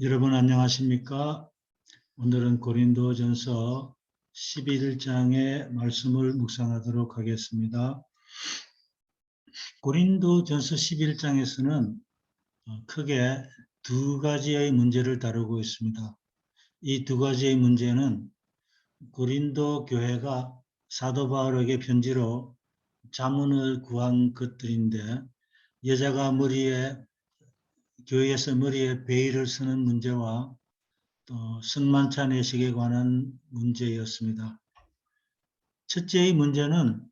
여러분 안녕하십니까? 오늘은 고린도전서 11장의 말씀을 묵상하도록 하겠습니다. 고린도전서 11장에서는 크게 두 가지의 문제를 다루고 있습니다. 이 두 가지의 문제는 고린도 교회가 사도 바울에게 편지로 자문을 구한 것들인데, 여자가 교회에서 머리에 베일을 쓰는 문제와 또 성만찬 내식에 관한 문제였습니다. 첫째의 문제는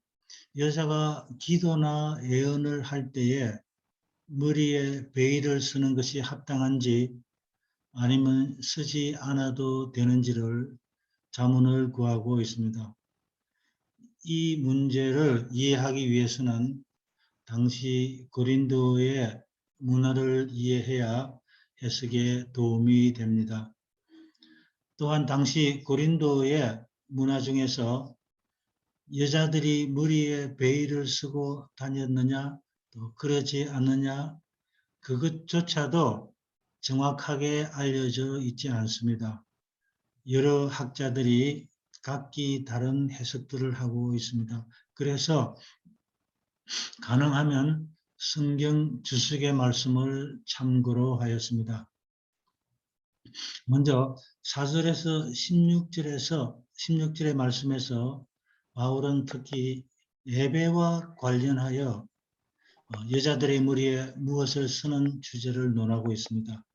여자가 기도나 예언을 할 때에 머리에 베일을 쓰는 것이 합당한지 아니면 쓰지 않아도 되는지를 자문을 구하고 있습니다. 이 문제를 이해하기 위해서는 당시 고린도의 문화를 이해해야 해석에 도움이 됩니다. 또한 당시 고린도의 문화 중에서 여자들이 머리에 베일을 쓰고 다녔느냐 또 그러지 않느냐, 그것조차도 정확하게 알려져 있지 않습니다. 여러 학자들이 각기 다른 해석들을 하고 있습니다. 그래서 가능하면 성경 주석의 말씀을 참고로 하였습니다. 먼저 4절에서 16절의 말씀에서 바울은 특히 예배와 관련하여 여자들의 머리에 무엇을 쓰는 주제를 논하고 있습니다.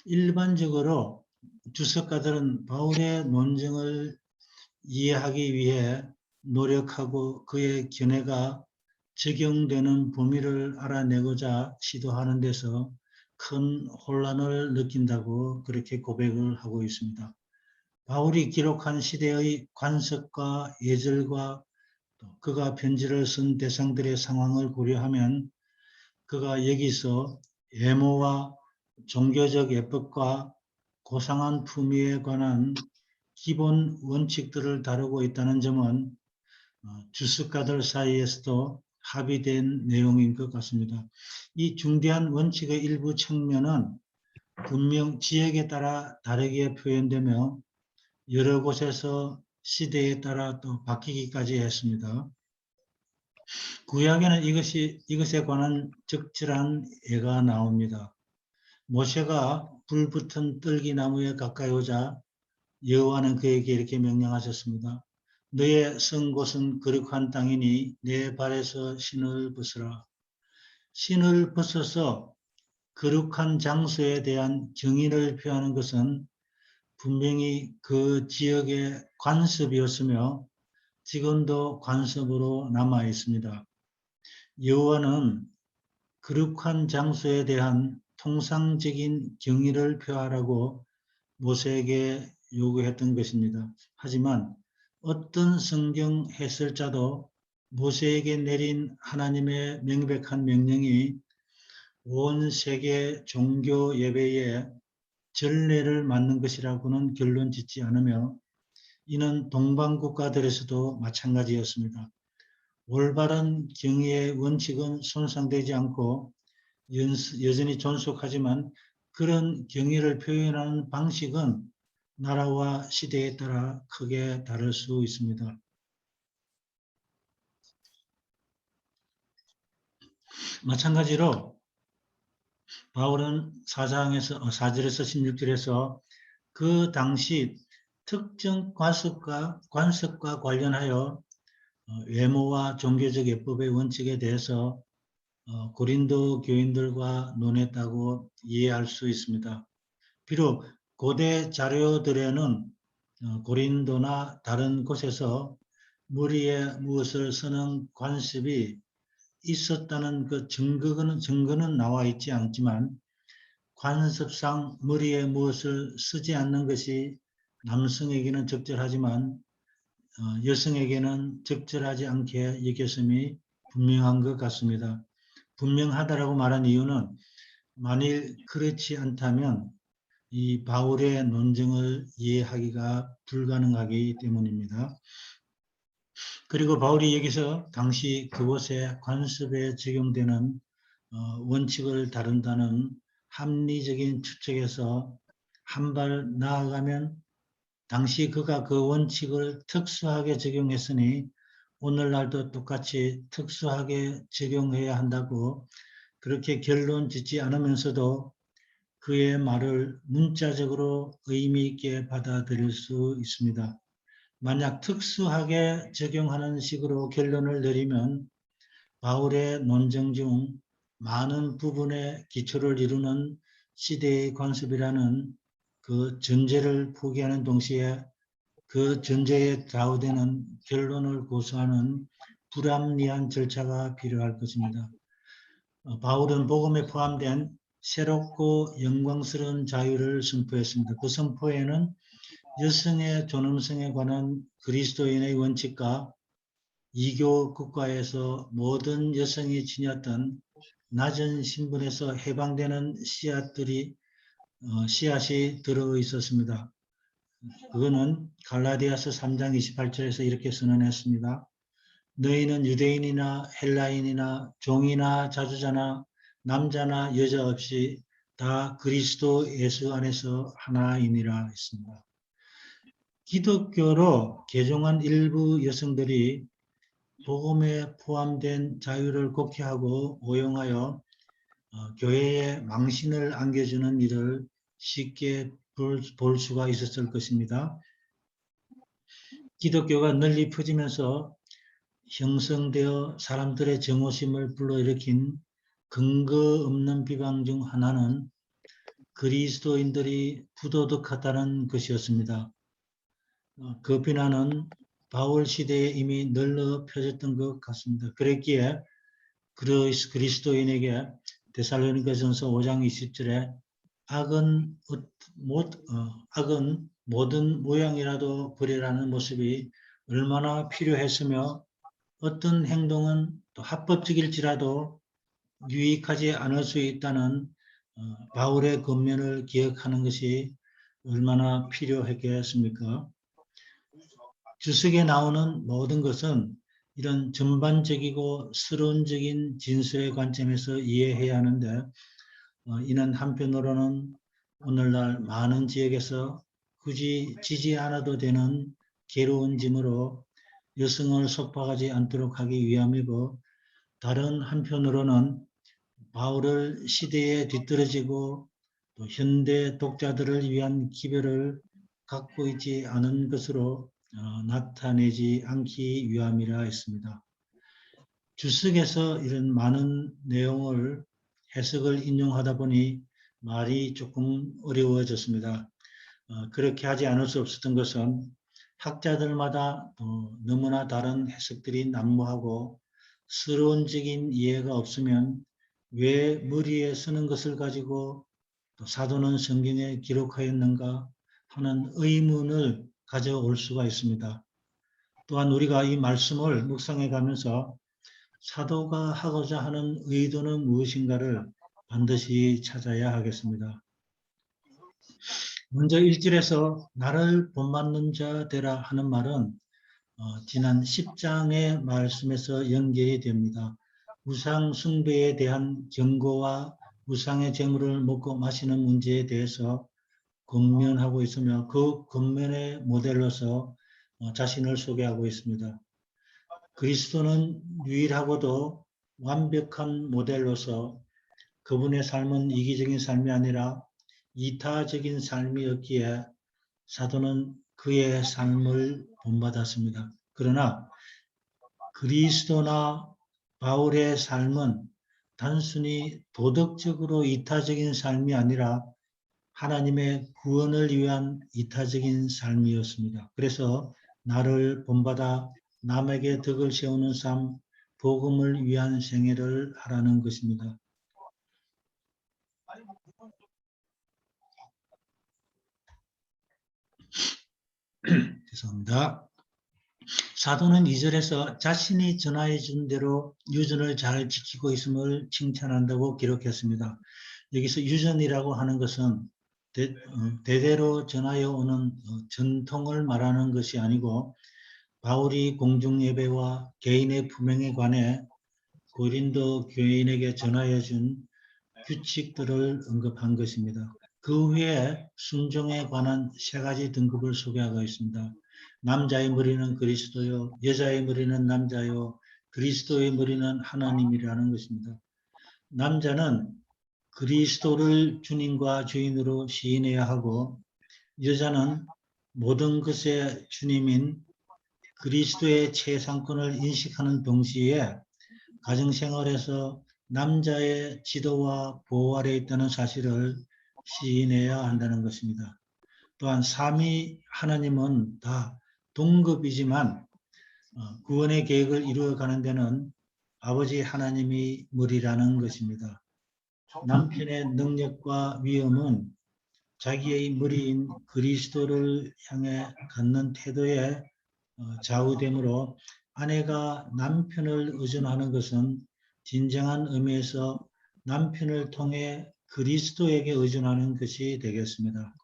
일반적으로 주석가들은 바울의 논증을 이해하기 위해 노력하고 그의 견해가 적용되는 범위를 알아내고자 시도하는 데서 큰 혼란을 느낀다고 그렇게 고백을 하고 있습니다. 바울이 기록한 시대의 관습과 예절과 또 그가 편지를 쓴 대상들의 상황을 고려하면 그가 여기서 외모와 종교적 예법과 고상한 품위에 관한 기본 원칙들을 다루고 있다는 점은 주석가들 사이에서도 합의된 내용인 것 같습니다. 이 중대한 원칙의 일부 측면은 분명 지역에 따라 다르게 표현되며 여러 곳에서 시대에 따라 또 바뀌기까지 했습니다. 구약에는 이것에 관한 적절한 예가 나옵니다. 모세가 불붙은 떨기나무에 가까이 오자 여호와는 그에게 이렇게 명령하셨습니다. 너의 선 곳은 거룩한 땅이니 내 발에서 신을 벗으라. 신을 벗어서 거룩한 장소에 대한 경의를 표하는 것은 분명히 그 지역의 관습이었으며 지금도 관습으로 남아 있습니다. 여호와는 거룩한 장소에 대한 통상적인 경의를 표하라고 모세에게 요구했던 것입니다. 하지만 어떤 성경 해설자도 모세에게 내린 하나님의 명백한 명령이 온 세계 종교 예배에 전례를 만든 것이라고는 결론 짓지 않으며, 이는 동방 국가들에서도 마찬가지였습니다. 올바른 경의의 원칙은 손상되지 않고 여전히 존속하지만 그런 경의를 표현하는 방식은 나라와 시대에 따라 크게 다를 수 있습니다. 마찬가지로 바울은 4절에서 16절에서 그 당시 특정 관습과 관련하여 외모와 종교적 예법의 원칙에 대해서 고린도 교인들과 논했다고 이해할 수 있습니다. 비록 고대 자료들에는 고린도나 다른 곳에서 머리에 무엇을 쓰는 관습이 있었다는 그 증거는 나와 있지 않지만, 관습상 머리에 무엇을 쓰지 않는 것이 남성에게는 적절하지만 여성에게는 적절하지 않게 여겼음이 분명한 것 같습니다. 분명하다라고 말한 이유는 만일 그렇지 않다면 이 바울의 논증을 이해하기가 불가능하기 때문입니다. 그리고 바울이 여기서 당시 그곳의 관습에 적용되는 원칙을 다룬다는 합리적인 추측에서 한 발 나아가면 당시 그가 그 원칙을 특수하게 적용했으니 오늘날도 똑같이 특수하게 적용해야 한다고 그렇게 결론 짓지 않으면서도 그의 말을 문자적으로 의미 있게 받아들일 수 있습니다. 만약 특수하게 적용하는 식으로 결론을 내리면 바울의 논쟁 중 많은 부분의 기초를 이루는 시대의 관습이라는 그 전제를 포기하는 동시에 그 전제에 좌우되는 결론을 고수하는 불합리한 절차가 필요할 것입니다. 바울은 복음에 포함된 새롭고 영광스러운 자유를 선포했습니다. 그 선포에는 여성의 존엄성에 관한 그리스도인의 원칙과 이교 국가에서 모든 여성이 지녔던 낮은 신분에서 해방되는 씨앗이 들어 있었습니다. 그거는 갈라디아서 3장 28절에서 이렇게 선언했습니다. 너희는 유대인이나 헬라인이나 종이나 자주자나 남자나 여자 없이 다 그리스도 예수 안에서 하나이니라 했습니다. 기독교로 개종한 일부 여성들이 복음에 포함된 자유를 곡해하고 오용하여 교회에 망신을 안겨주는 일을 쉽게 볼 수가 있었을 것입니다. 기독교가 널리 퍼지면서 형성되어 사람들의 정오심을 불러일으킨 근거 없는 비방 중 하나는 그리스도인들이 부도덕하다는 것이었습니다. 그 비난은 바울 시대에 이미 널리 펴졌던 것 같습니다. 그랬기에 그리스도인에게 데살로니가전서 5장 20절에 악은 모든 모양이라도 버리라는 모습이 얼마나 필요했으며 어떤 행동은 또 합법적일지라도 유익하지 않을 수 있다는 바울의 권면을 기억하는 것이 얼마나 필요했겠습니까? 주석에 나오는 모든 것은 이런 전반적이고 서론적인 진술의 관점에서 이해해야 하는데 이는 한편으로는 오늘날 많은 지역에서 굳이 지지 않아도 되는 괴로운 짐으로 여성을 속박하지 않도록 하기 위함이고 다른 한편으로는 바울을 시대에 뒤떨어지고 또 현대 독자들을 위한 기별을 갖고 있지 않은 것으로 나타내지 않기 위함이라 했습니다. 주석에서 이런 많은 내용을 해석을 인용하다 보니 말이 조금 어려워졌습니다. 그렇게 하지 않을 수 없었던 것은 학자들마다 너무나 다른 해석들이 난무하고 서론적인 이해가 없으면 왜 머리에 쓰는 것을 가지고 또 사도는 성경에 기록하였는가 하는 의문을 가져올 수가 있습니다. 또한 우리가 이 말씀을 묵상해 가면서 사도가 하고자 하는 의도는 무엇인가를 반드시 찾아야 하겠습니다. 먼저 1절에서 나를 본받는 자 되라 하는 말은 지난 10장의 말씀에서 연결이 됩니다. 우상 숭배에 대한 경고와 우상의 재물을 먹고 마시는 문제에 대해서 권면하고 있으며 그 권면의 모델로서 자신을 소개하고 있습니다. 그리스도는 유일하고도 완벽한 모델로서 그분의 삶은 이기적인 삶이 아니라 이타적인 삶이었기에 사도는 그의 삶을 본받았습니다. 그러나 그리스도나 바울의 삶은 단순히 도덕적으로 이타적인 삶이 아니라 하나님의 구원을 위한 이타적인 삶이었습니다. 그래서 나를 본받아 남에게 덕을 세우는 삶, 복음을 위한 생애를 하라는 것입니다. 죄송합니다. 사도는 2절에서 자신이 전하여 준 대로 유전을 잘 지키고 있음을 칭찬한다고 기록했습니다. 여기서 유전이라고 하는 것은 대대로 전하여 오는 전통을 말하는 것이 아니고 바울이 공중예배와 개인의 품행에 관해 고린도 교인에게 전하여 준 규칙들을 언급한 것입니다. 그 후에 순종에 관한 세 가지 등급을 소개하고 있습니다. 남자의 머리는 그리스도요, 여자의 머리는 남자요, 그리스도의 머리는 하나님이라는 것입니다. 남자는 그리스도를 주님과 주인으로 시인해야 하고, 여자는 모든 것의 주님인 그리스도의 최상권을 인식하는 동시에 가정생활에서 남자의 지도와 보호 아래에 있다는 사실을 시인해야 한다는 것입니다. 또한 삼위 하나님은 다 동급이지만 구원의 계획을 이루어가는 데는 아버지 하나님이 머리라는 것입니다. 남편의 능력과 위엄은 자기의 머리인 그리스도를 향해 갖는 태도에 좌우되므로 아내가 남편을 의존하는 것은 진정한 의미에서 남편을 통해 그리스도에게 의존하는 것이 되겠습니다.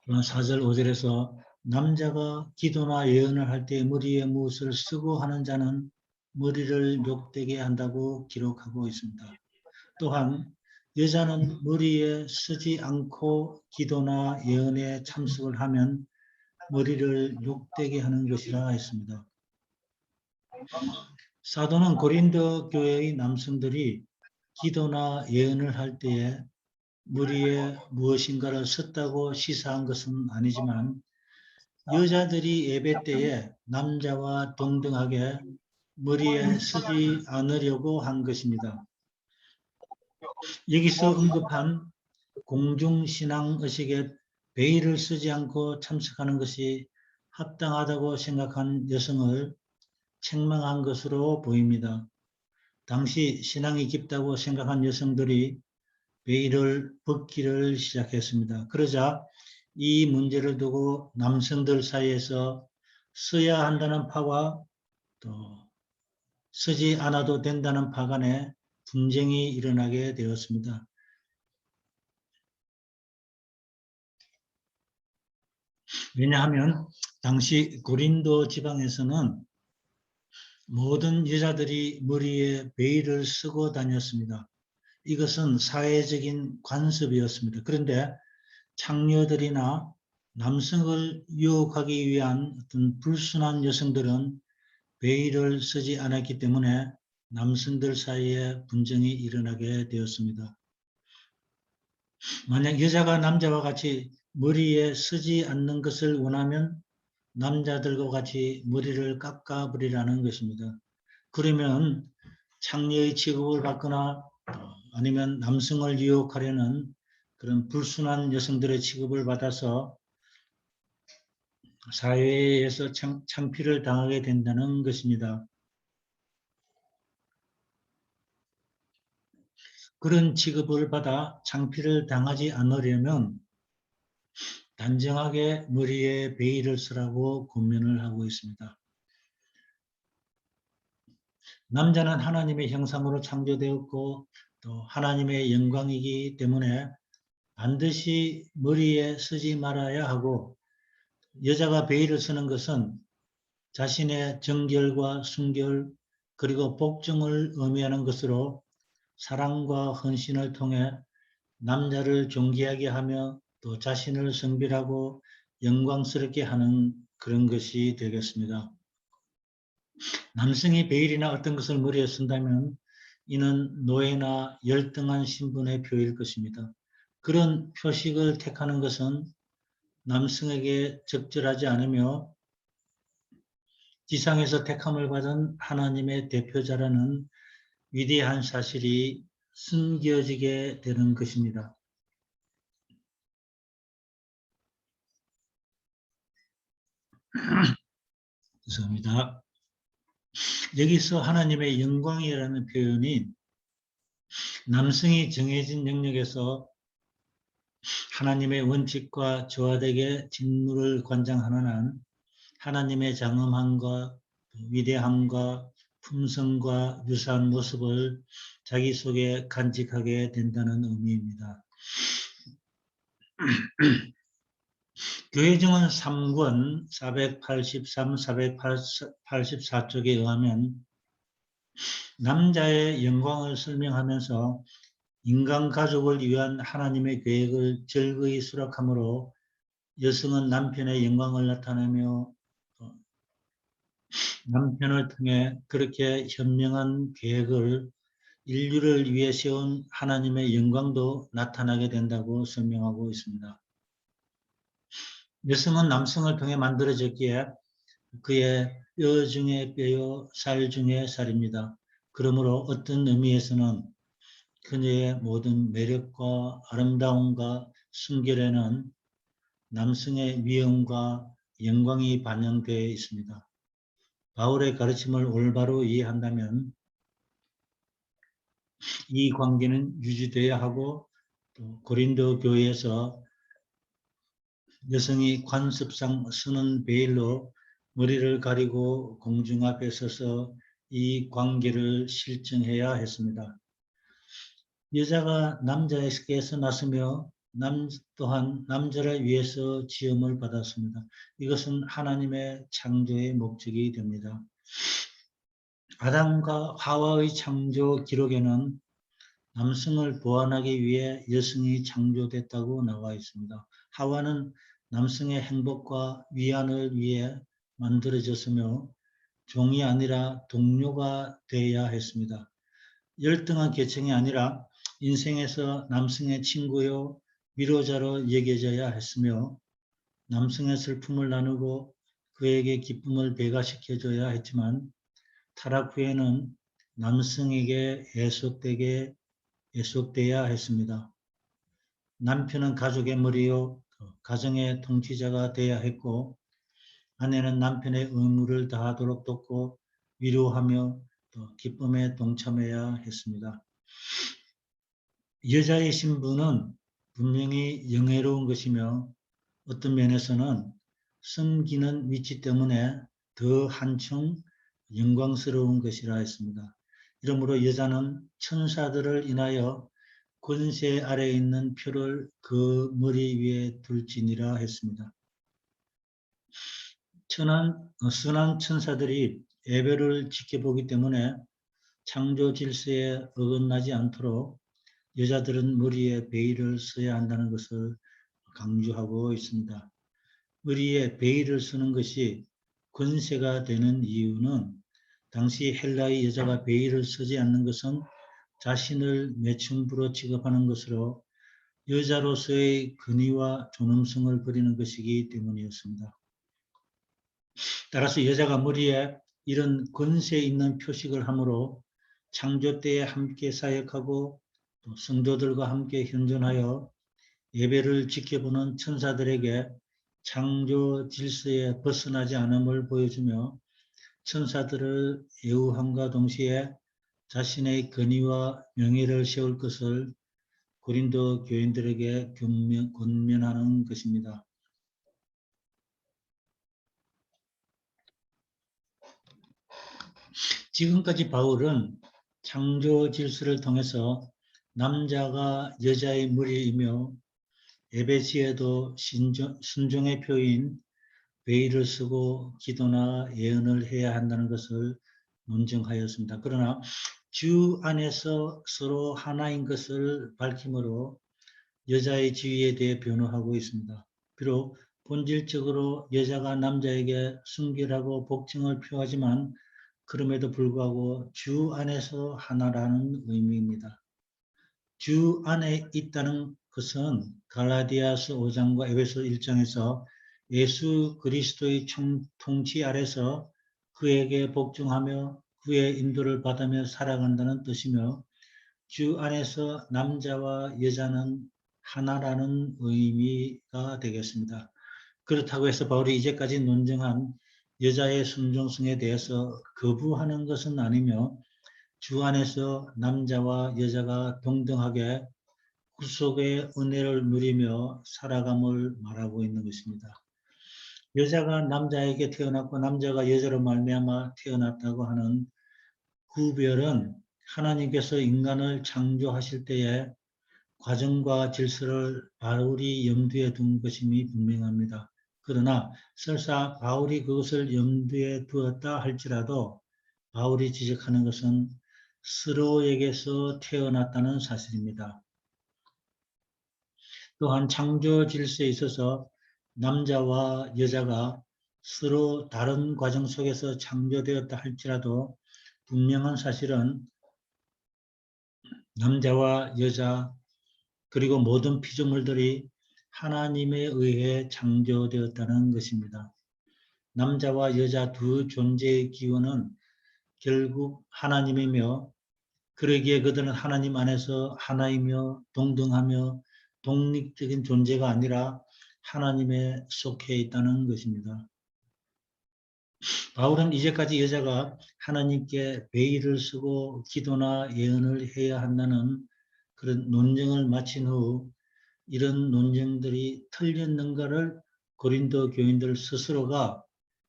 4절 5절에서 남자가 기도나 예언을 할 때 머리에 무엇을 쓰고 하는 자는 머리를 욕되게 한다고 기록하고 있습니다. 또한 여자는 머리에 쓰지 않고 기도나 예언에 참석을 하면 머리를 욕되게 하는 것이라 했습니다. 사도는 고린도 교회의 남성들이 기도나 예언을 할 때에 머리에 무엇인가를 썼다고 시사한 것은 아니지만 여자들이 예배 때에 남자와 동등하게 머리에 쓰지 않으려고 한 것입니다. 여기서 언급한 공중신앙의식에 베일을 쓰지 않고 참석하는 것이 합당하다고 생각한 여성을 책망한 것으로 보입니다. 당시 신앙이 깊다고 생각한 여성들이 베일을 벗기를 시작했습니다. 그러자 이 문제를 두고 남성들 사이에서 써야 한다는 파와 또 쓰지 않아도 된다는 파 간에 분쟁이 일어나게 되었습니다. 왜냐하면 당시 고린도 지방에서는 모든 여자들이 머리에 베일을 쓰고 다녔습니다. 이것은 사회적인 관습이었습니다. 그런데 창녀들이나 남성을 유혹하기 위한 어떤 불순한 여성들은 베일을 쓰지 않았기 때문에 남성들 사이에 분쟁이 일어나게 되었습니다. 만약 여자가 남자와 같이 머리에 쓰지 않는 것을 원하면 남자들과 같이 머리를 깎아버리라는 것입니다. 그러면 창녀의 취급을 받거나 아니면 남성을 유혹하려는 그런 불순한 여성들의 취급을 받아서 사회에서 창피를 당하게 된다는 것입니다. 그런 취급을 받아 창피를 당하지 않으려면 단정하게 머리에 베일을 쓰라고 권면을 하고 있습니다. 남자는 하나님의 형상으로 창조되었고 또 하나님의 영광이기 때문에 반드시 머리에 쓰지 말아야 하고, 여자가 베일을 쓰는 것은 자신의 정결과 순결 그리고 복종을 의미하는 것으로 사랑과 헌신을 통해 남자를 존귀하게 하며 또 자신을 성별하고 영광스럽게 하는 그런 것이 되겠습니다. 남성이 베일이나 어떤 것을 머리에 쓴다면 이는 노예나 열등한 신분의 표일 것입니다. 그런 표식을 택하는 것은 남성에게 적절하지 않으며 지상에서 택함을 받은 하나님의 대표자라는 위대한 사실이 숨겨지게 되는 것입니다. 죄송합니다. 여기서 하나님의 영광이라는 표현이 남성이 정해진 영역에서 하나님의 원칙과 조화되게 직무를 관장하는 한 하나님의 장엄함과 위대함과 품성과 유사한 모습을 자기 속에 간직하게 된다는 의미입니다. 교회정원 3권 483, 484쪽에 의하면 남자의 영광을 설명하면서 인간 가족을 위한 하나님의 계획을 절거히 수락하므로 여성은 남편의 영광을 나타내며 남편을 통해 그렇게 현명한 계획을 인류를 위해 세운 하나님의 영광도 나타나게 된다고 설명하고 있습니다. 여성은 남성을 통해 만들어졌기에 그의 뼈 중에 뼈요 살 중에 살입니다. 그러므로 어떤 의미에서는 그녀의 모든 매력과 아름다움과 순결에는 남성의 위엄과 영광이 반영되어 있습니다. 바울의 가르침을 올바로 이해한다면 이 관계는 유지되어야 하고 또 고린도 교회에서 여성이 관습상 쓰는 베일로 머리를 가리고 공중 앞에 서서 이 관계를 실증해야 했습니다. 여자가 남자에게서 났으며 또한 남자를 위해서 지음을 받았습니다. 이것은 하나님의 창조의 목적이 됩니다. 아담과 하와의 창조 기록에는 남성을 보완하기 위해 여성이 창조됐다고 나와 있습니다. 하와는 남성의 행복과 위안을 위해 만들어졌으며 종이 아니라 동료가 되어야 했습니다. 열등한 계층이 아니라 인생에서 남성의 친구요 위로자로 여겨져야 했으며 남성의 슬픔을 나누고 그에게 기쁨을 배가시켜줘야 했지만 타락 후에는 남성에게 애속돼야 했습니다. 남편은 가족의 머리요 가정의 통치자가 되어야 했고 아내는 남편의 의무를 다하도록 돕고 위로하며 또 기쁨에 동참해야 했습니다. 여자의 신분은 분명히 영예로운 것이며 어떤 면에서는 섬기는 위치 때문에 더 한층 영광스러운 것이라 했습니다. 이러므로 여자는 천사들을 인하여 권세 아래에 있는 표를 그 머리 위에 둘지니라 했습니다. 선한 천사들이 예배를 지켜보기 때문에 창조 질서에 어긋나지 않도록 여자들은 머리에 베일을 써야 한다는 것을 강조하고 있습니다. 머리에 베일을 쓰는 것이 권세가 되는 이유는 당시 헬라의 여자가 베일을 쓰지 않는 것은 자신을 매춘부로 취급하는 것으로 여자로서의 근위와 존엄성을 버리는 것이기 때문이었습니다. 따라서 여자가 머리에 이런 권세 있는 표식을 함으로 창조 때에 함께 사역하고 또 성도들과 함께 현존하여 예배를 지켜보는 천사들에게 창조 질서에 벗어나지 않음을 보여주며 천사들을 예우함과 동시에 자신의 권위와 명예를 세울 것을 고린도 교인들에게 권면하는 것입니다. 지금까지 바울은 창조 질서를 통해서 남자가 여자의 머리이며 예배 시에도 순종의 표인 베일을 쓰고 기도나 예언을 해야 한다는 것을 논증하였습니다. 그러나 주 안에서 서로 하나인 것을 밝힘으로 여자의 지위에 대해 변호하고 있습니다. 비록 본질적으로 여자가 남자에게 순결하고 복층을 표하지만 그럼에도 불구하고 주 안에서 하나라는 의미입니다. 주 안에 있다는 것은 갈라디아서 5장과 에베소 1장에서 예수 그리스도의 통치 아래서 그에게 복종하며 그의 인도를 받으며 살아간다는 뜻이며 주 안에서 남자와 여자는 하나라는 의미가 되겠습니다. 그렇다고 해서 바울이 이제까지 논증한 여자의 순종성에 대해서 거부하는 것은 아니며 주 안에서 남자와 여자가 동등하게 구속의 은혜를 누리며 살아감을 말하고 있는 것입니다. 여자가 남자에게 태어났고 남자가 여자로 말미암아 태어났다고 하는 구별은 하나님께서 인간을 창조하실 때에 과정과 질서를 바울이 염두에 둔 것임이 분명합니다. 그러나 설사 바울이 그것을 염두에 두었다 할지라도 바울이 지적하는 것은 서로에게서 태어났다는 사실입니다. 또한 창조 질서에 있어서 남자와 여자가 서로 다른 과정 속에서 창조되었다 할지라도 분명한 사실은 남자와 여자 그리고 모든 피조물들이 하나님에 의해 창조되었다는 것입니다. 남자와 여자 두 존재의 기원은 결국 하나님이며 그러기에 그들은 하나님 안에서 하나이며 동등하며 독립적인 존재가 아니라 하나님에 속해 있다는 것입니다. 바울은 이제까지 여자가 하나님께 베일을 쓰고 기도나 예언을 해야 한다는 그런 논쟁을 마친 후 이런 논쟁들이 틀렸는가를 고린도 교인들 스스로가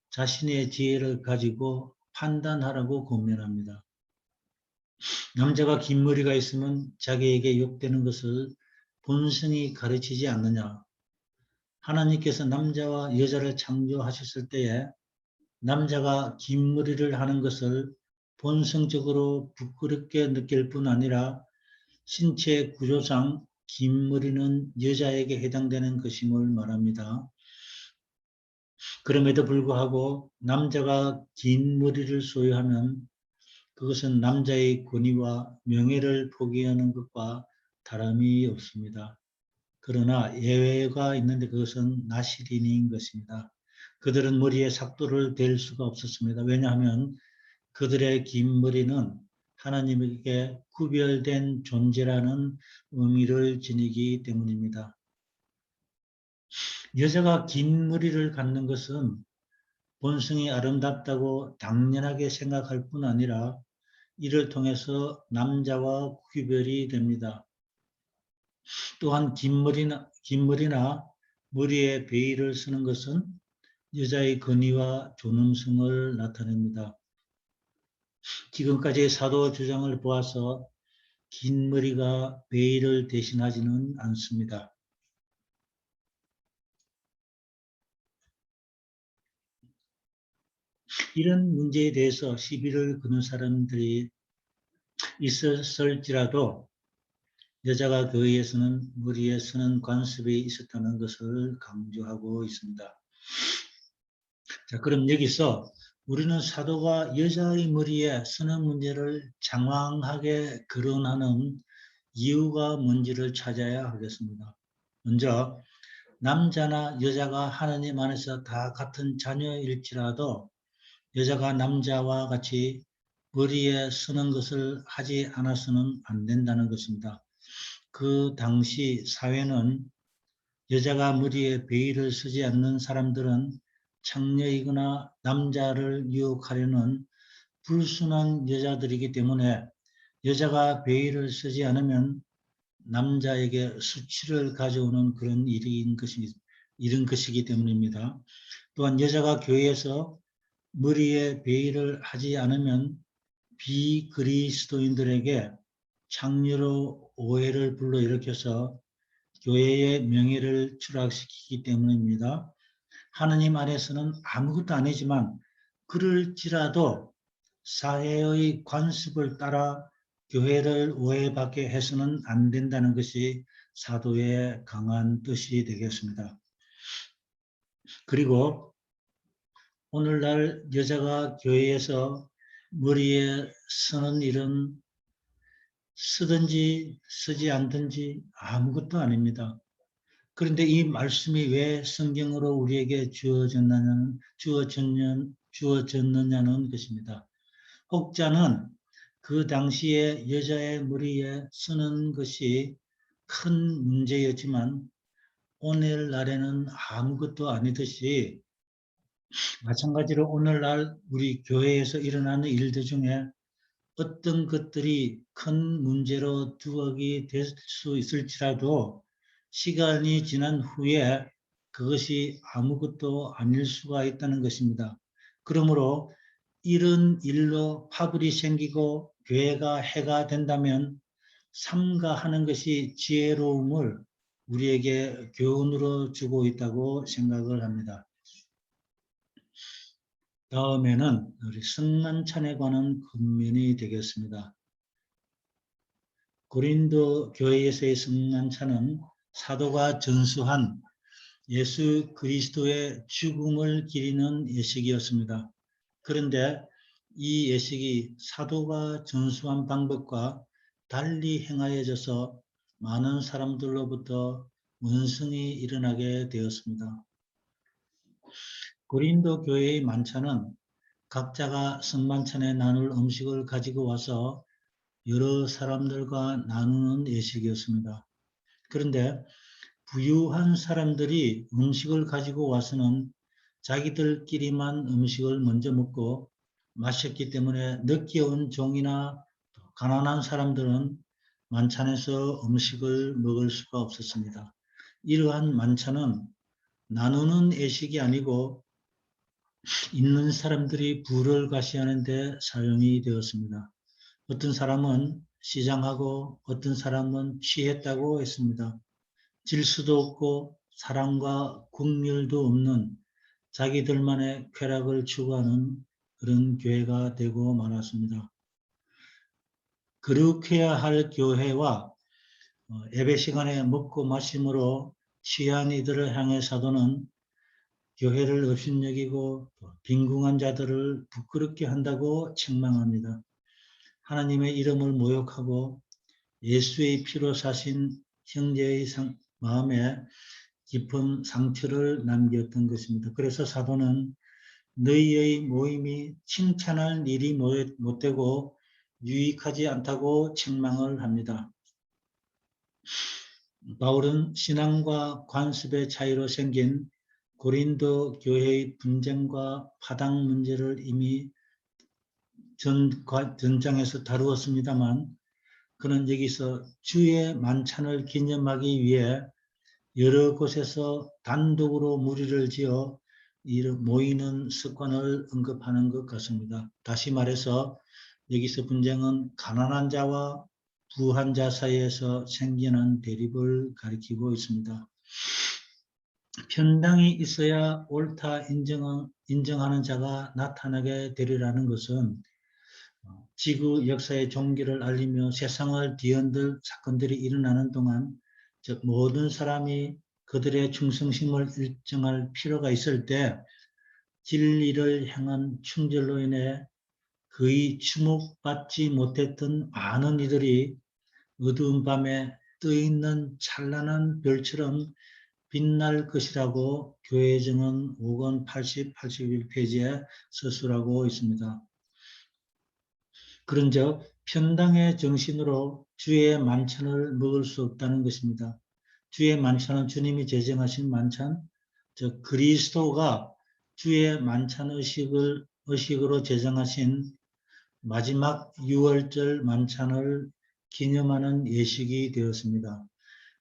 자신의 지혜를 가지고 판단하라고 권면합니다. 남자가 긴 머리가 있으면 자기에게 욕되는 것을 본성이 가르치지 않느냐. 하나님께서 남자와 여자를 창조하셨을 때에 남자가 긴 머리를 하는 것을 본성적으로 부끄럽게 느낄 뿐 아니라 신체 구조상 긴 머리는 여자에게 해당되는 것임을 말합니다. 그럼에도 불구하고 남자가 긴 머리를 소유하면 그것은 남자의 권위와 명예를 포기하는 것과 다름이 없습니다. 그러나 예외가 있는데 그것은 나시린인 것입니다. 그들은 머리에 삭도를 댈 수가 없었습니다. 왜냐하면 그들의 긴 머리는 하나님에게 구별된 존재라는 의미를 지니기 때문입니다. 여자가 긴 머리를 갖는 것은 본성이 아름답다고 당연하게 생각할 뿐 아니라 이를 통해서 남자와 구별이 됩니다. 또한 긴 머리나 머리에 베일을 쓰는 것은 여자의 권위와 존엄성을 나타냅니다. 지금까지의 사도 주장을 보아서 긴 머리가 베일을 대신하지는 않습니다. 이런 문제에 대해서 시비를 거는 사람들이 있었을지라도 여자가 교회에서는 머리에 쓰는 관습이 있었다는 것을 강조하고 있습니다. 자, 그럼 여기서 우리는 사도가 여자의 머리에 쓰는 문제를 장황하게 거론하는 이유가 뭔지를 찾아야 하겠습니다. 먼저 남자나 여자가 하나님 안에서 다 같은 자녀일지라도 여자가 남자와 같이 머리에 쓰는 것을 하지 않아서는 안 된다는 것입니다. 그 당시 사회는 여자가 머리에 베일을 쓰지 않는 사람들은 창녀이거나 남자를 유혹하려는 불순한 여자들이기 때문에 여자가 베일을 쓰지 않으면 남자에게 수치를 가져오는 그런 이런 것이기 때문입니다. 또한 여자가 교회에서 머리에 베일을 하지 않으면 비그리스도인들에게 창녀로 오해를 불러일으켜서 교회의 명예를 추락시키기 때문입니다. 하나님 안에서는 아무것도 아니지만 그럴지라도 사회의 관습을 따라 교회를 오해받게 해서는 안 된다는 것이 사도의 강한 뜻이 되겠습니다. 그리고 오늘날 여자가 교회에서 머리에 쓰는 일은 쓰든지 쓰지 않든지 아무것도 아닙니다. 그런데 이 말씀이 왜 성경으로 우리에게 주어졌느냐는 것입니다. 혹자는 그 당시에 여자의 머리에 쓰는 것이 큰 문제였지만 오늘날에는 아무것도 아니듯이 마찬가지로 오늘날 우리 교회에서 일어나는 일들 중에 어떤 것들이 큰 문제로 두각이 될 수 있을지라도 시간이 지난 후에 그것이 아무것도 아닐 수가 있다는 것입니다. 그러므로 이런 일로 파벌이 생기고 교회가 해가 된다면 삼가하는 것이 지혜로움을 우리에게 교훈으로 주고 있다고 생각을 합니다. 다음에는 우리 성만찬에 관한 권면이 되겠습니다. 고린도 교회에서의 성만찬은 사도가 전수한 예수 그리스도의 죽음을 기리는 예식이었습니다. 그런데 이 예식이 사도가 전수한 방법과 달리 행하여져서 많은 사람들로부터 원성이 일어나게 되었습니다. 고린도 교회의 만찬은 각자가 성만찬에 나눌 음식을 가지고 와서 여러 사람들과 나누는 예식이었습니다. 그런데 부유한 사람들이 음식을 가지고 와서는 자기들끼리만 음식을 먼저 먹고 마셨기 때문에 늦게 온 종이나 가난한 사람들은 만찬에서 음식을 먹을 수가 없었습니다. 이러한 만찬은 나누는 예식이 아니고 있는 사람들이 부를 과시하는 데 사용이 되었습니다. 어떤 사람은 시장하고 어떤 사람은 취했다고 했습니다. 질수도 없고 사랑과 긍휼도 없는 자기들만의 쾌락을 추구하는 그런 교회가 되고 말았습니다. 거룩해야 할 교회와 예배 시간에 먹고 마심으로 취한 이들을 향해 사도는 교회를 업신여기고 빈궁한 자들을 부끄럽게 한다고 책망합니다. 하나님의 이름을 모욕하고 예수의 피로 사신 형제의 마음에 깊은 상처를 남겼던 것입니다. 그래서 사도는 너희의 모임이 칭찬할 일이 못되고 유익하지 않다고 책망을 합니다. 바울은 신앙과 관습의 차이로 생긴 고린도 교회의 분쟁과 파당 문제를 이미 전장에서 다루었습니다만 그는 여기서 주의 만찬을 기념하기 위해 여러 곳에서 단독으로 무리를 지어 모이는 습관을 언급하는 것 같습니다. 다시 말해서 여기서 분쟁은 가난한 자와 부한 자 사이에서 생기는 대립을 가리키고 있습니다. 편당이 있어야 옳다 인정하는 자가 나타나게 되리라는 것은 지구 역사의 종기를 알리며 세상을 뒤흔들 사건들이 일어나는 동안 즉 모든 사람이 그들의 충성심을 일정할 필요가 있을 때 진리를 향한 충절로 인해 거의 주목받지 못했던 많은 이들이 어두운 밤에 떠있는 찬란한 별처럼 빛날 것이라고 교회정은 5권 80, 81페이지에 서술하고 있습니다. 그런즉 편당의 정신으로 주의 만찬을 먹을 수 없다는 것입니다. 주의 만찬은 주님이 제정하신 만찬, 즉 그리스도가 주의 만찬 의식으로 제정하신 마지막 유월절 만찬을 기념하는 예식이 되었습니다.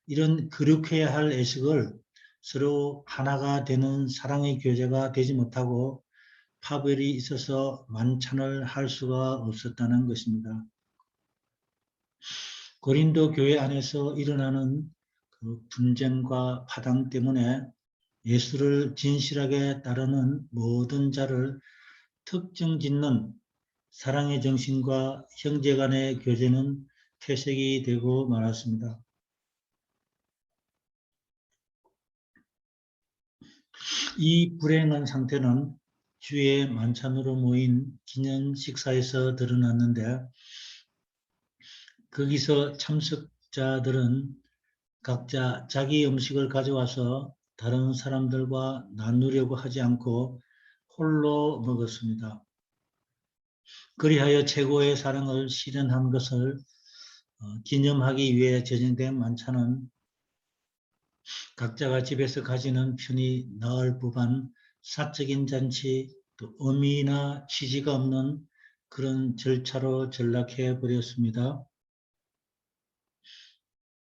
이런 거룩해야 할 예식을 서로 하나가 되는 사랑의 교제가 되지 못하고 파벌이 있어서 만찬을 할 수가 없었다는 것입니다. 고린도 교회 안에서 일어나는 그 분쟁과 파당 때문에 예수를 진실하게 따르는 모든 자를 특정 짓는 사랑의 정신과 형제 간의 교제는 퇴색이 되고 말았습니다. 이 불행한 상태는 주의 만찬으로 모인 기념 식사에서 드러났는데 거기서 참석자들은 각자 자기 음식을 가져와서 다른 사람들과 나누려고 하지 않고 홀로 먹었습니다. 그리하여 최고의 사랑을 실현한 것을 기념하기 위해 제정된 만찬은 각자가 집에서 가지는 편히 나을 법한 사적인 잔치, 또 의미나 취지가 없는 그런 절차로 전락해 버렸습니다.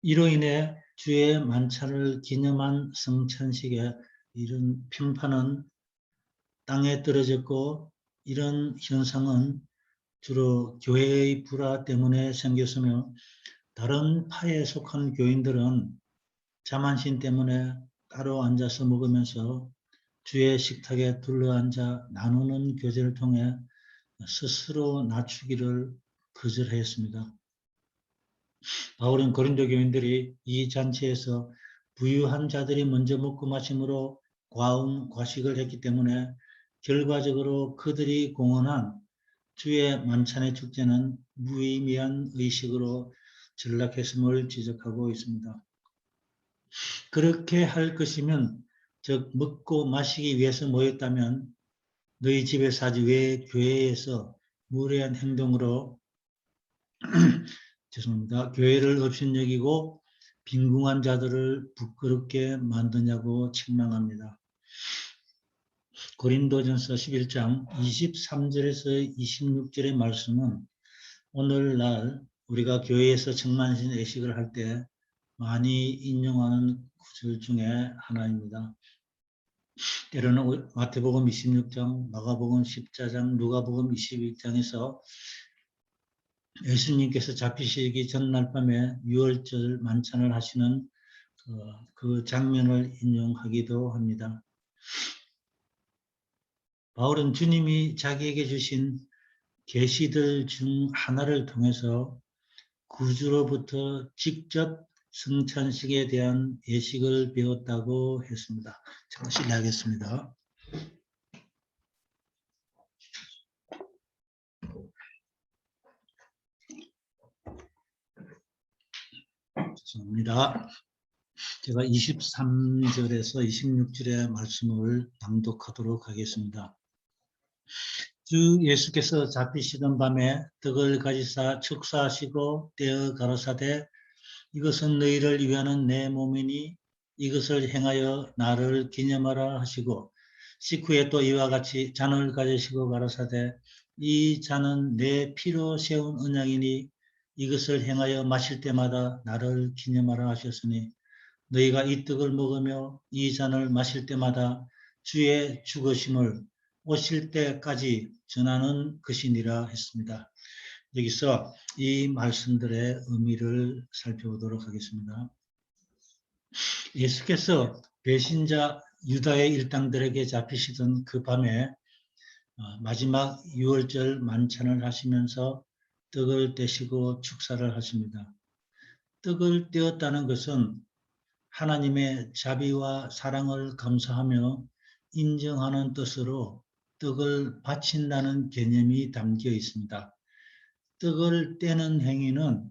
이로 인해 주의 만찬을 기념한 성찬식에 이런 평판은 땅에 떨어졌고 이런 현상은 주로 교회의 불화 때문에 생겼으며 다른 파에 속한 교인들은 자만심 때문에 따로 앉아서 먹으면서 주의 식탁에 둘러앉아 나누는 교제를 통해 스스로 낮추기를 거절했습니다. 바울은 고린도 교인들이 이 잔치에서 부유한 자들이 먼저 먹고 마심으로 과식을 했기 때문에 결과적으로 그들이 공헌한 주의 만찬의 축제는 무의미한 의식으로 전락했음을 지적하고 있습니다. 그렇게 할 것이면, 즉 먹고 마시기 위해서 모였다면 너희 집에서 하지 왜 교회에서 무례한 행동으로 죄송합니다. 교회를 업신여기고 빈궁한 자들을 부끄럽게 만드냐고 책망합니다. 고린도전서 11장 23절에서 26절의 말씀은 오늘날 우리가 교회에서 정만신 예식을 할 때 많이 인용하는 구절 중에 하나입니다. 때로는 마태복음 26장, 마가복음 14장, 누가복음 22장에서 예수님께서 잡히시기 전날 밤에 유월절 만찬을 하시는 그 장면을 인용하기도 합니다. 바울은 주님이 자기에게 주신 계시들 중 하나를 통해서 구주로부터 직접 성찬식에 대한 예식을 배웠다고 했습니다. 잠깐 실례하겠습니다. 죄송합니다. 제가 23절에서 26절의 말씀을 낭독하도록 하겠습니다. 주 예수께서 잡히시던 밤에 떡을 가지사 축사하시고 떼어 가로사대 이것은 너희를 위하는 내 몸이니 이것을 행하여 나를 기념하라 하시고 식후에 또 이와 같이 잔을 가지시고 가로사대 이 잔은 내 피로 세운 언약이니 이것을 행하여 마실 때마다 나를 기념하라 하셨으니 너희가 이 떡을 먹으며 이 잔을 마실 때마다 주의 죽으심을 오실 때까지 전하는 것이니라 했습니다. 여기서 이 말씀들의 의미를 살펴보도록 하겠습니다. 예수께서 배신자 유다의 일당들에게 잡히시던 그 밤에 마지막 유월절 만찬을 하시면서 떡을 떼시고 축사를 하십니다. 떡을 떼었다는 것은 하나님의 자비와 사랑을 감사하며 인정하는 뜻으로 떡을 바친다는 개념이 담겨 있습니다. 떡을 떼는 행위는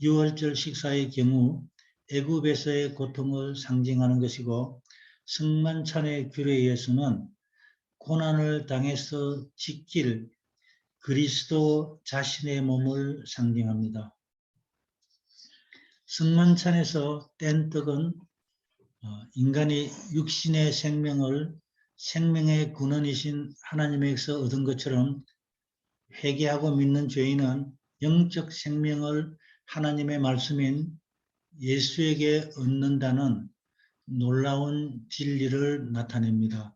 유월절 식사의 경우 애굽에서의 고통을 상징하는 것이고 성만찬의 규례에서는 고난을 당해서 지킬 그리스도 자신의 몸을 상징합니다. 성만찬에서 뗀 떡은 인간이 육신의 생명을 생명의 근원이신 하나님에게서 얻은 것처럼 회개하고 믿는 죄인은 영적 생명을 하나님의 말씀인 예수에게 얻는다는 놀라운 진리를 나타냅니다.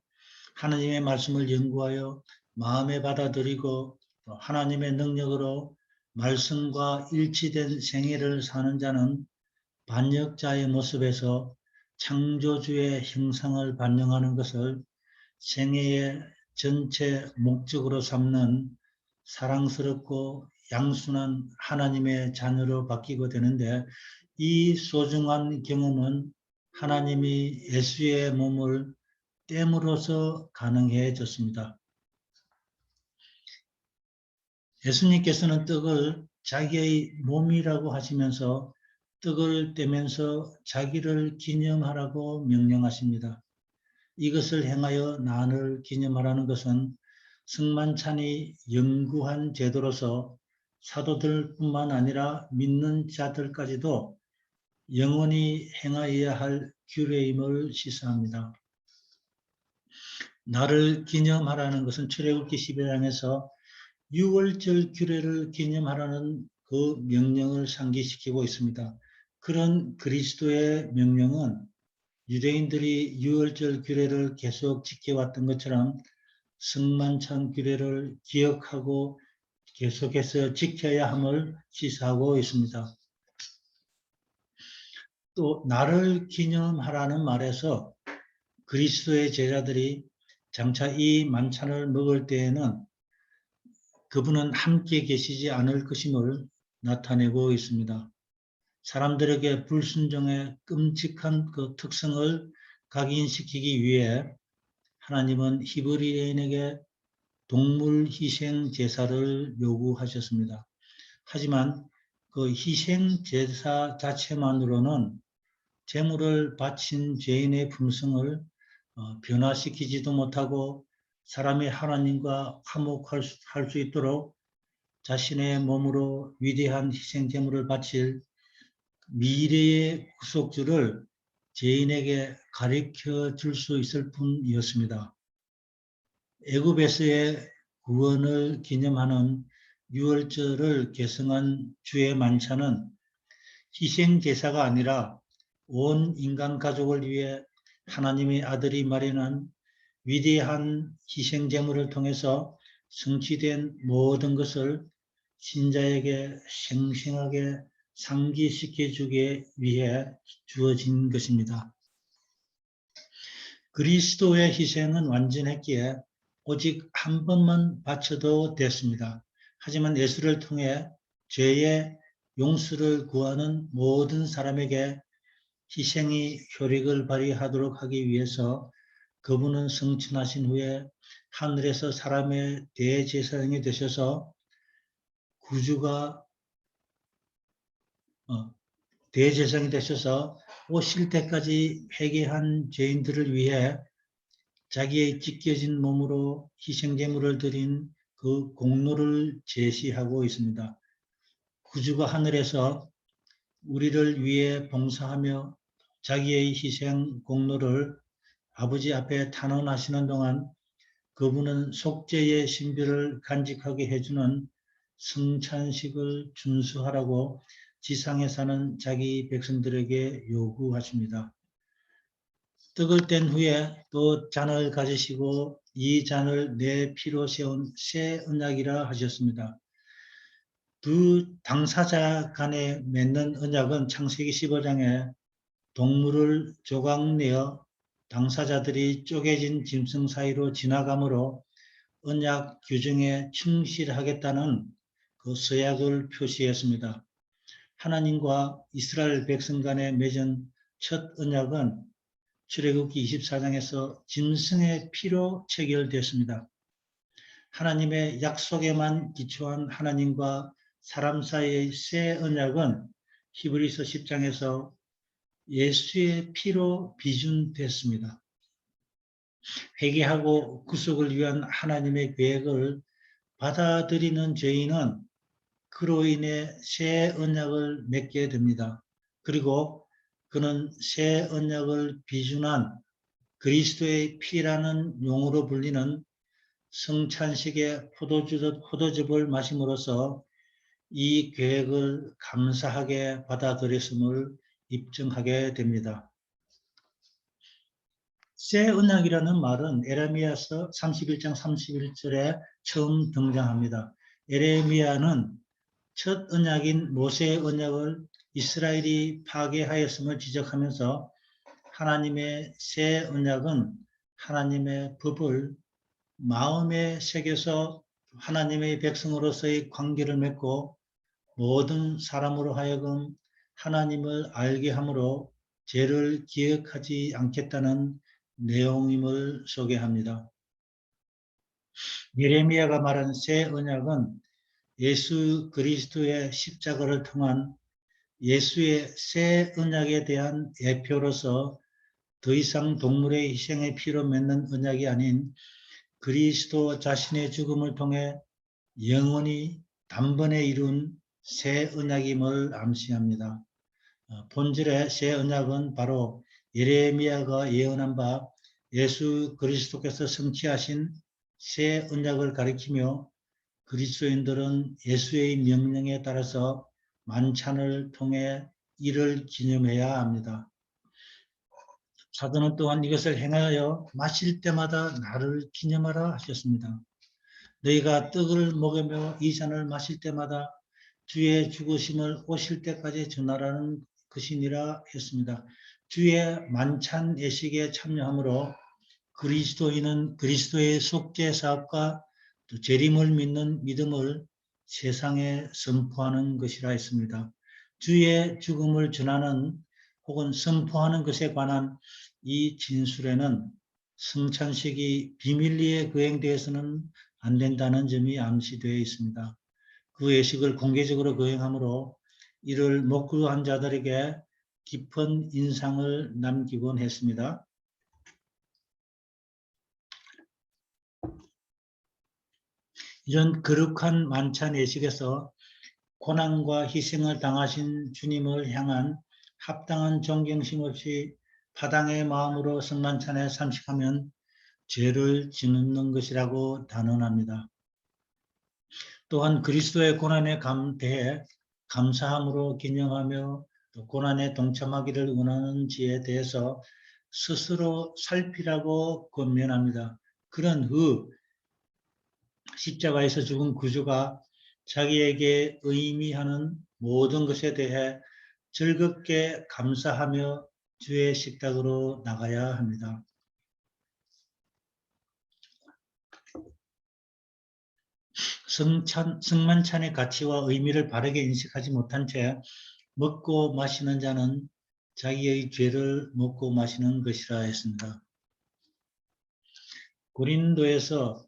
하나님의 말씀을 연구하여 마음에 받아들이고 하나님의 능력으로 말씀과 일치된 생애를 사는 자는 반역자의 모습에서 창조주의 형상을 반영하는 것을 생애의 전체 목적으로 삼는 사랑스럽고 양순한 하나님의 자녀로 바뀌게 되는데 이 소중한 경험은 하나님이 예수의 몸을 땜으로써 가능해졌습니다. 예수님께서는 떡을 자기의 몸이라고 하시면서 떡을 떼면서 자기를 기념하라고 명령하십니다. 이것을 행하여 나를 기념하라는 것은 성만찬이 영구한 제도로서 사도들뿐만 아니라 믿는 자들까지도 영원히 행하여야 할 규례임을 시사합니다. 나를 기념하라는 것은 출애굽기 12장에서 유월절 규례를 기념하라는 그 명령을 상기시키고 있습니다. 그런 그리스도의 명령은 유대인들이 유월절 규례를 계속 지켜왔던 것처럼 성만찬 규례를 기억하고 계속해서 지켜야 함을 시사하고 있습니다. 또 나를 기념하라는 말에서 그리스도의 제자들이 장차 이 만찬을 먹을 때에는 그분은 함께 계시지 않을 것임을 나타내고 있습니다. 사람들에게 불순종의 끔찍한 그 특성을 각인시키기 위해 하나님은 히브리인에게 동물 희생 제사를 요구하셨습니다. 하지만 그 희생 제사 자체만으로는 제물을 바친 죄인의 품성을 변화시키지도 못하고 사람이 하나님과 화목할 수 있도록 자신의 몸으로 위대한 희생 제물을 바칠 미래의 구속주를 죄인에게 가르쳐 줄 수 있을 뿐이었습니다. 애굽에서의 구원을 기념하는 유월절을 계승한 주의 만찬은 희생 제사가 아니라 온 인간 가족을 위해 하나님의 아들이 마련한 위대한 희생 제물을 통해서 성취된 모든 것을 신자에게 생생하게 상기시켜 주기 위해 주어진 것입니다. 그리스도의 희생은 완전했기에 오직 한 번만 바쳐도 됐습니다. 하지만 예수를 통해 죄의 용서를 구하는 모든 사람에게 희생이 효력을 발휘하도록 하기 위해서 그분은 승천하신 후에 하늘에서 사람의 대제사장이 되셔서 대제사장이 되셔서 오실 때까지 회개한 죄인들을 위해 자기의 찢겨진 몸으로 희생제물을 드린 그 공로를 제시하고 있습니다. 구주가 하늘에서 우리를 위해 봉사하며 자기의 희생 공로를 아버지 앞에 탄원하시는 동안 그분은 속죄의 신비를 간직하게 해주는 성찬식을 준수하라고 지상에 사는 자기 백성들에게 요구하십니다. 떡을 뗀 후에 또 잔을 가지시고 이 잔을 내 피로 세운 새 언약이라 하셨습니다. 두 당사자 간에 맺는 언약은 창세기 15장에 동물을 조각내어 당사자들이 쪼개진 짐승 사이로 지나가므로 언약 규정에 충실하겠다는 그 서약을 표시했습니다. 하나님과 이스라엘 백성 간에 맺은 첫 언약은 출애굽기 24장에서 짐승의 피로 체결됐습니다. 하나님의 약속에만 기초한 하나님과 사람 사이의 새 언약은 히브리서 10장에서 예수의 피로 비준됐습니다. 회개하고 구속을 위한 하나님의 계획을 받아들이는 죄인은 그로 인해 새 언약을 맺게 됩니다. 그리고 그는 새 언약을 비준한 그리스도의 피라는 용어로 불리는 성찬식의 포도즙을 마심으로써 이 계획을 감사하게 받아들였음을 입증하게 됩니다. 새 언약이라는 말은 에레미야서 31장 31절에 처음 등장합니다. 에레미야는 첫 언약인 모세의 언약을 이스라엘이 파괴하였음을 지적하면서 하나님의 새 언약은 하나님의 법을 마음에 새겨서 하나님의 백성으로서의 관계를 맺고 모든 사람으로 하여금 하나님을 알게 함으로 죄를 기억하지 않겠다는 내용임을 소개합니다. 예레미야가 말한 새 언약은 예수 그리스도의 십자가를 통한 예수의 새 언약에 대한 예표로서 더 이상 동물의 희생의 피로 맺는 언약이 아닌 그리스도 자신의 죽음을 통해 영원히 단번에 이룬 새 언약임을 암시합니다. 본질의 새 언약은 바로 예레미야가 예언한 바 예수 그리스도께서 성취하신 새 언약을 가리키며 그리스도인들은 예수의 명령에 따라서 만찬을 통해 이를 기념해야 합니다. 사도는 또한 이것을 행하여 마실 때마다 나를 기념하라 하셨습니다. 너희가 떡을 먹으며 이 잔을 마실 때마다 주의 죽으심을 오실 때까지 전하라는 것이니라 했습니다. 주의 만찬 예식에 참여함으로 그리스도인은 그리스도의 속죄 사업과 또 재림을 믿는 믿음을 세상에 선포하는 것이라 했습니다. 주의 죽음을 전하는 혹은 선포하는 것에 관한 이 진술에는 성찬식이 비밀리에 거행되어서는 안 된다는 점이 암시되어 있습니다. 그 예식을 공개적으로 거행함으로 이를 목도한 자들에게 깊은 인상을 남기곤 했습니다. 이런 거룩한 만찬 예식에서 고난과 희생을 당하신 주님을 향한 합당한 존경심 없이 파당의 마음으로 성만찬에 참식하면 죄를 짓는 것이라고 단언합니다. 또한 그리스도의 고난에 대해 감사함으로 기념하며 또 고난에 동참하기를 원하는지에 대해서 스스로 살피라고 권면합니다. 그런 후 십자가에서 죽은 구주가 자기에게 의미하는 모든 것에 대해 즐겁게 감사하며 주의 식탁으로 나가야 합니다. 성만찬의 가치와 의미를 바르게 인식하지 못한 채 먹고 마시는 자는 자기의 죄를 먹고 마시는 것이라 했습니다. 고린도에서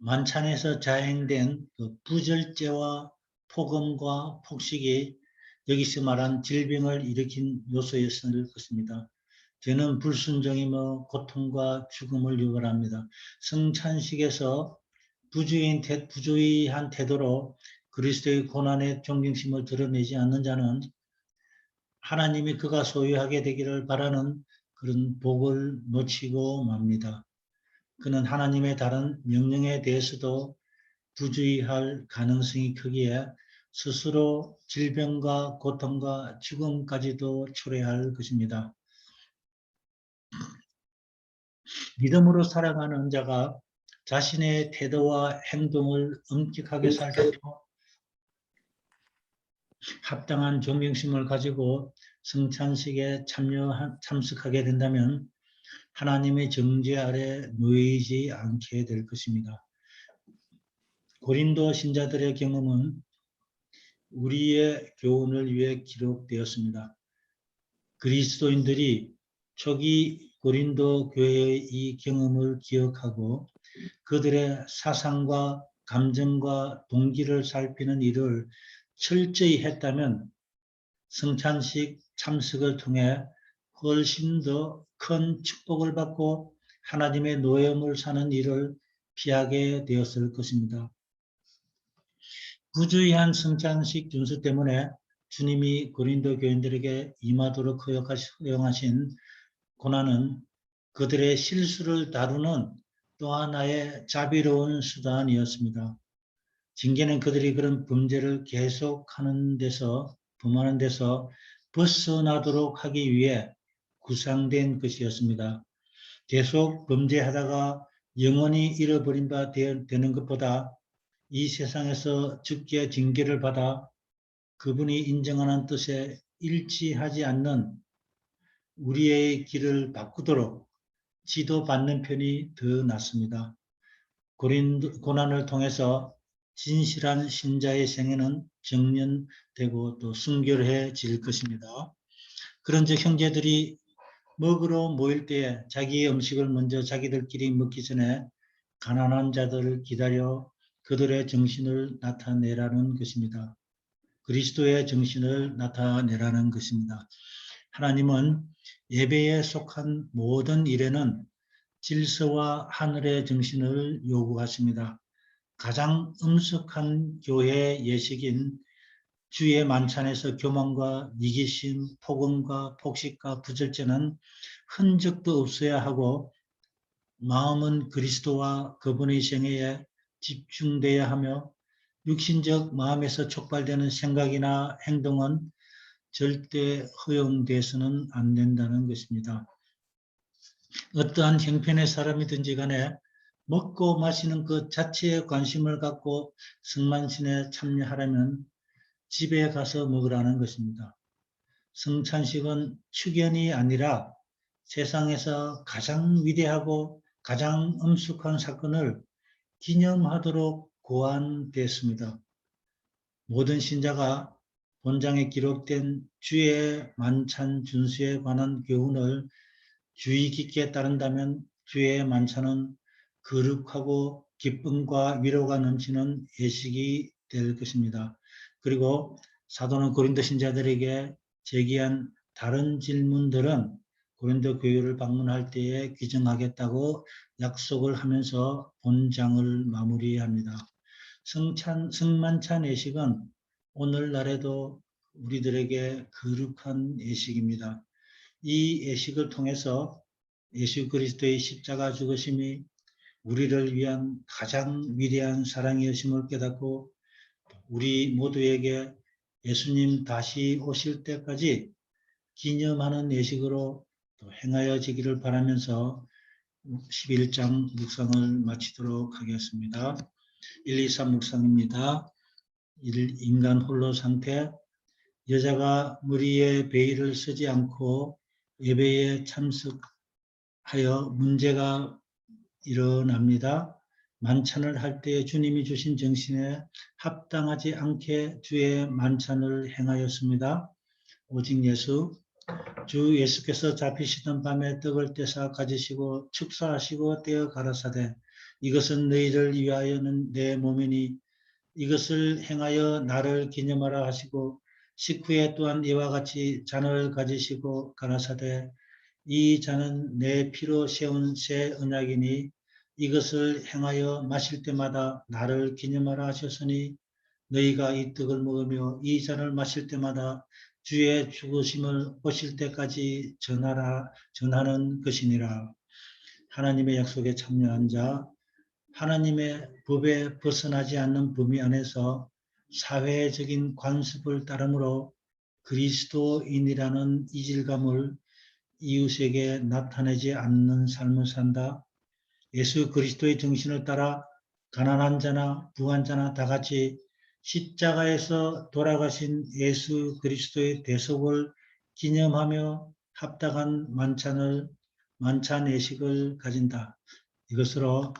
만찬에서 자행된 그 부절제와 폭음과 폭식이 여기서 말한 질병을 일으킨 요소였을 것입니다. 죄는 불순종이며 고통과 죽음을 유발합니다. 성찬식에서 부주의한 태도로 그리스도의 고난의 존경심을 드러내지 않는 자는 하나님이 그가 소유하게 되기를 바라는 그런 복을 놓치고 맙니다. 그는 하나님의 다른 명령에 대해서도 부주의할 가능성이 크기에 스스로 질병과 고통과 죽음까지도 초래할 것입니다. 믿음으로 살아가는 자가 자신의 태도와 행동을 엄격하게 살피고 합당한 존경심을 가지고 성찬식에 참석하게 된다면 하나님의 정죄 아래 놓이지 않게 될 것입니다. 고린도 신자들의 경험은 우리의 교훈을 위해 기록되었습니다. 그리스도인들이 초기 고린도 교회의 이 경험을 기억하고 그들의 사상과 감정과 동기를 살피는 일을 철저히 했다면 성찬식 참석을 통해 훨씬 더 큰 축복을 받고 하나님의 노예음을 사는 일을 피하게 되었을 것입니다. 부주의한 성찬식 준수 때문에 주님이 고린도 교인들에게 임하도록 허용하신 고난은 그들의 실수를 다루는 또 하나의 자비로운 수단이었습니다. 징계는 그들이 그런 범죄를 계속하는 데서 범하는 데서 벗어나도록 하기 위해 구상된 것이었습니다. 계속 범죄하다가 영원히 잃어버린 바 되는 것보다 이 세상에서 죽게 징계를 받아 그분이 인정하는 뜻에 일치하지 않는 우리의 길을 바꾸도록 지도받는 편이 더 낫습니다. 고난을 통해서 진실한 신자의 생애는 정련되고 또 순결해질 것입니다. 그런즉 형제들이 먹으러 모일 때에 자기의 음식을 먼저 자기들끼리 먹기 전에 가난한 자들을 기다려 그들의 정신을 나타내라는 것입니다. 그리스도의 정신을 나타내라는 것입니다. 하나님은 예배에 속한 모든 일에는 질서와 하늘의 정신을 요구하십니다. 가장 엄숙한 교회 예식인 주의 만찬에서 교만과 이기심, 폭언과 폭식과 부절제는 흔적도 없어야 하고 마음은 그리스도와 그분의 생애에 집중돼야 하며 육신적 마음에서 촉발되는 생각이나 행동은 절대 허용돼서는 안 된다는 것입니다. 어떠한 형편의 사람이든지 간에 먹고 마시는 것 자체에 관심을 갖고 성만찬에 참여하려면 집에 가서 먹으라는 것입니다. 성찬식은 축연이 아니라 세상에서 가장 위대하고 가장 엄숙한 사건을 기념하도록 고안됐습니다. 모든 신자가 본장에 기록된 주의 만찬 준수에 관한 교훈을 주의 깊게 따른다면 주의 만찬은 거룩하고 기쁨과 위로가 넘치는 예식이 될 것입니다. 그리고 사도는 고린도 신자들에게 제기한 다른 질문들은 고린도 교회를 방문할 때에 귀정하겠다고 약속을 하면서 본장을 마무리합니다. 성만찬 예식은 오늘날에도 우리들에게 거룩한 예식입니다. 이 예식을 통해서 예수 그리스도의 십자가 죽으심이 우리를 위한 가장 위대한 사랑이었음을 깨닫고 우리 모두에게 예수님 다시 오실 때까지 기념하는 예식으로 또 행하여지기를 바라면서 11장 묵상을 마치도록 하겠습니다. 1, 2, 3 묵상입니다. 인간 홀로 상태. 여자가 머리에 베일을 쓰지 않고 예배에 참석하여 문제가 일어납니다. 만찬을 할 때 주님이 주신 정신에 합당하지 않게 주의 만찬을 행하였습니다. 오직 주 예수께서 잡히시던 밤에 떡을 떼사 가지시고 축사하시고 떼어 가라사대 이것은 너희를 위하여는 내 몸이니 이것을 행하여 나를 기념하라 하시고 식후에 또한 이와 같이 잔을 가지시고 가라사대 이 잔은 내 피로 세운 새 언약이니 이것을 행하여 마실 때마다 나를 기념하라 하셨으니 너희가 이 떡을 먹으며 이 잔을 마실 때마다 주의 죽으심을 오실 때까지 전하는 것이니라. 하나님의 약속에 참여한 자, 하나님의 법에 벗어나지 않는 범위 안에서 사회적인 관습을 따름으로 그리스도인이라는 이질감을 이웃에게 나타내지 않는 삶을 산다. 예수 그리스도의 정신을 따라 가난한 자나 부한 자나 다 같이 십자가에서 돌아가신 예수 그리스도의 대속을 기념하며 합당한 만찬 예식을 가진다. 이것으로